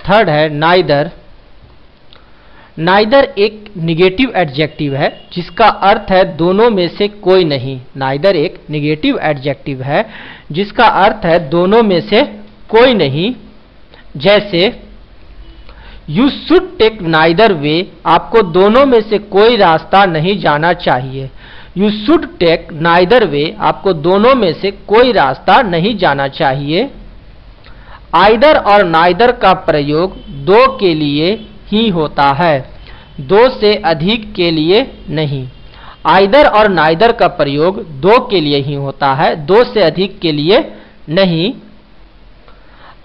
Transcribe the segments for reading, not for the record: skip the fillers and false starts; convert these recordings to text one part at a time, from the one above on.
Third है neither. Neither एक negative adjective है जिसका अर्थ है दोनों में से कोई नहीं। नाइदर एक निगेटिव एडजेक्टिव है जिसका अर्थ है दोनों में से कोई नहीं। जैसे यू शुड टेक नाइदर वे, आपको दोनों में से कोई रास्ता नहीं जाना चाहिए। यू शुड टेक नाइदर वे, आपको दोनों में से कोई रास्ता नहीं जाना चाहिए। आइदर और नाइदर का प्रयोग दो के लिए ही होता है, दो से अधिक के लिए नहीं। आइदर और नाइदर का प्रयोग दो के लिए ही होता है, दो से अधिक के लिए नहीं।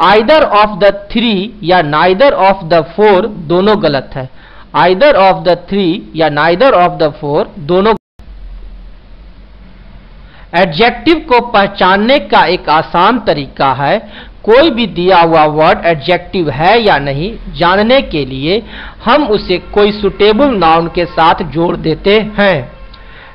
आइदर ऑफ द थ्री या नाइदर ऑफ द फोर दोनों गलत है। आइदर ऑफ द थ्री या नाइदर ऑफ द फोर दोनों। एडजेक्टिव को पहचानने का एक आसान तरीका है कोई भी दिया हुआ वर्ड एडजेक्टिव है या नहीं जानने के लिए हम उसे कोई सुटेबल नाउन के साथ जोड़ देते हैं।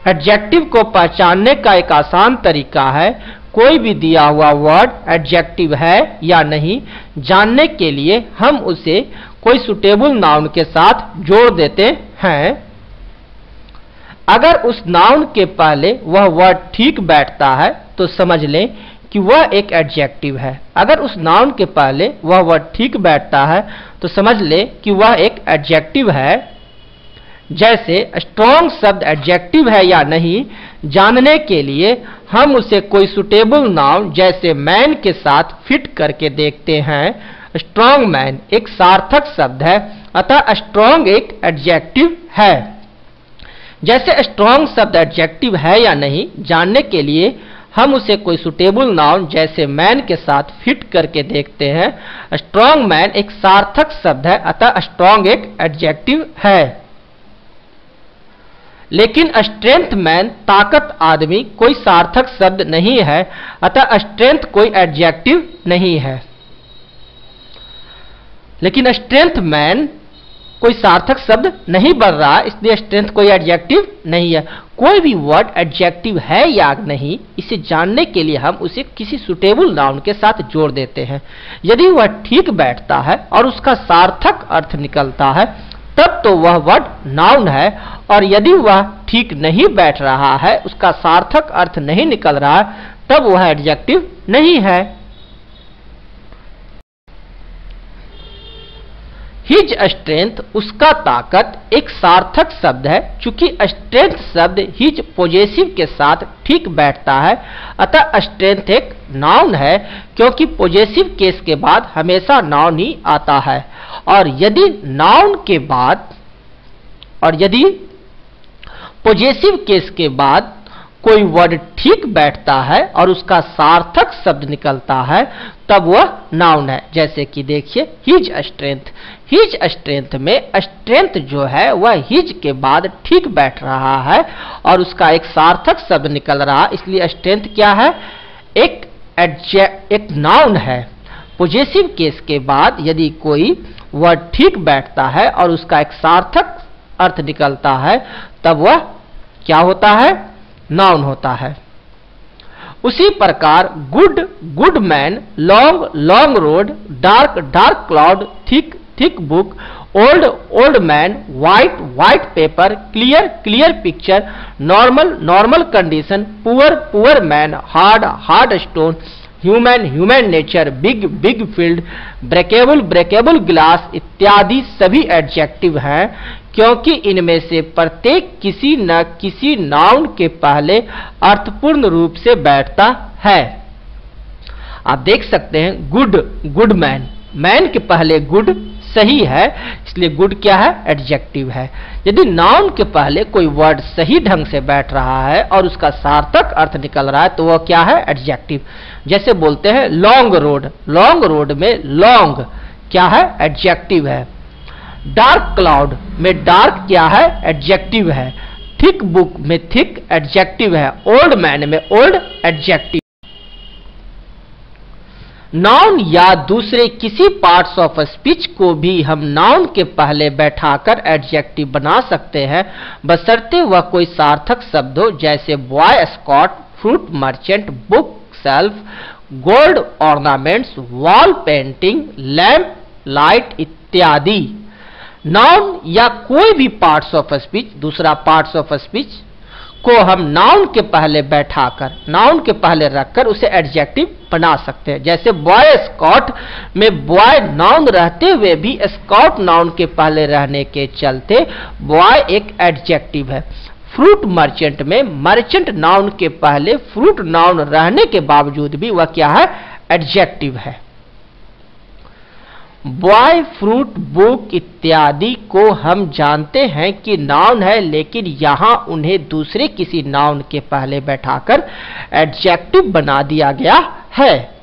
एडजेक्टिव को पहचानने का एक आसान तरीका है कोई भी दिया हुआ वर्ड एडजेक्टिव है या नहीं जानने के लिए हम उसे कोई सुटेबल नाउन के साथ जोड़ देते हैं। अगर उस नाउन के पहले वह वर्ड ठीक बैठता है तो समझ लें कि वह एक एडजेक्टिव है। अगर उस नाउन के पहले वह वर्ड ठीक बैठता है तो समझ लें कि वह एक एडजेक्टिव है। जैसे स्ट्रॉन्ग शब्द एडजेक्टिव है या नहीं जानने के लिए हम उसे कोई सुटेबल नाउन जैसे मैन के साथ फिट करके देखते हैं। स्ट्रॉन्ग मैन एक सार्थक शब्द है, अतः स्ट्रॉन्ग एक एडजेक्टिव है। जैसे स्ट्रॉन्ग शब्द एडजेक्टिव है या नहीं जानने के लिए हम उसे कोई सुटेबल नाउन जैसे मैन के साथ फिट करके देखते हैं। स्ट्रॉन्ग मैन एक सार्थक शब्द है, अतः स्ट्रॉन्ग एक एडजेक्टिव है। लेकिन स्ट्रेंथ मैन ताकत आदमी कोई सार्थक शब्द नहीं है, अतः स्ट्रेंथ कोई एडजेक्टिव नहीं है। लेकिन स्ट्रेंथ मैन कोई सार्थक शब्द नहीं बन रहा, इसलिए स्ट्रेंथ कोई एडजेक्टिव नहीं है। कोई भी वर्ड एडजेक्टिव है या नहीं इसे जानने के लिए हम उसे किसी सुटेबल नाउन के साथ जोड़ देते हैं। यदि वह ठीक बैठता है और उसका सार्थक अर्थ निकलता है तब तो वह वर्ड नाउन है, और यदि वह ठीक नहीं बैठ रहा है, उसका सार्थक अर्थ नहीं निकल रहा है, तब वह एडजेक्टिव नहीं है। हिज स्ट्रेंथ उसका ताकत एक सार्थक शब्द है। चूंकि स्ट्रेंथ शब्द हिज पॉजेसिव के साथ ठीक बैठता है, अतः स्ट्रेंथ एक नाउन है, क्योंकि पॉजेसिव केस के बाद हमेशा नाउन ही आता है। और यदि नाउन के बाद यदि पॉजेसिव केस के बाद कोई वर्ड ठीक बैठता है और उसका सार्थक शब्द निकलता है तब वह नाउन है। जैसे कि देखिए हिज स्ट्रेंथ, हिज स्ट्रेंथ में स्ट्रेंथ जो है वह हिज के बाद ठीक बैठ रहा है और उसका एक सार्थक शब्द निकल रहा है, इसलिए स्ट्रेंथ क्या है, एक नाउन है। पॉजेसिव केस के बाद यदि कोई वर्ड ठीक बैठता है और उसका एक सार्थक अर्थ निकलता है तब वह क्या होता है, नाउन होता है। उसी प्रकार good good man, long long road, dark dark cloud, thick thick book, old old man, white white paper, clear clear picture, normal normal condition, poor poor man, hard hard stone, human human nature, big big field, breakable breakable glass इत्यादि सभी adjective हैं, क्योंकि इनमें से प्रत्येक किसी न किसी नाउन के पहले अर्थपूर्ण रूप से बैठता है। आप देख सकते हैं गुड गुड मैन, मैन के पहले गुड सही है, इसलिए गुड क्या है, एडजेक्टिव है। यदि नाउन के पहले कोई वर्ड सही ढंग से बैठ रहा है और उसका सार्थक अर्थ निकल रहा है तो वह क्या है, एडजेक्टिव। जैसे बोलते हैं लॉन्ग रोड, लॉन्ग रोड में लॉन्ग क्या है, एडजेक्टिव है। डार्क क्लाउड में डार्क क्या है, एडजेक्टिव है। थिक बुक में थिक एडजेक्टिव है। ओल्ड मैन में ओल्ड एडजेक्टिव। नाउन या दूसरे किसी पार्ट्स ऑफ स्पीच को भी हम नाउन के पहले बैठाकर एडजेक्टिव बना सकते हैं, बशर्ते वह कोई सार्थक शब्द हो, जैसे boy scout, fruit merchant, book shelf, gold ornaments, wall painting, lamp light इत्यादि। नाउन या कोई भी पार्ट्स ऑफ स्पीच, दूसरा पार्ट्स ऑफ स्पीच को हम नाउन के पहले बैठाकर, नाउन के पहले रखकर उसे एडजेक्टिव बना सकते हैं। जैसे बॉय स्काउट में बॉय नाउन रहते हुए भी स्काउट नाउन के पहले रहने के चलते बॉय एक एडजेक्टिव है। फ्रूट मर्चेंट में मर्चेंट नाउन के पहले फ्रूट नाउन रहने के बावजूद भी वह क्या है, एडजेक्टिव है। बॉय, फ्रूट, बुक इत्यादि को हम जानते हैं कि नाउन है, लेकिन यहां उन्हें दूसरे किसी नाउन के पहले बैठाकर एडजेक्टिव बना दिया गया है।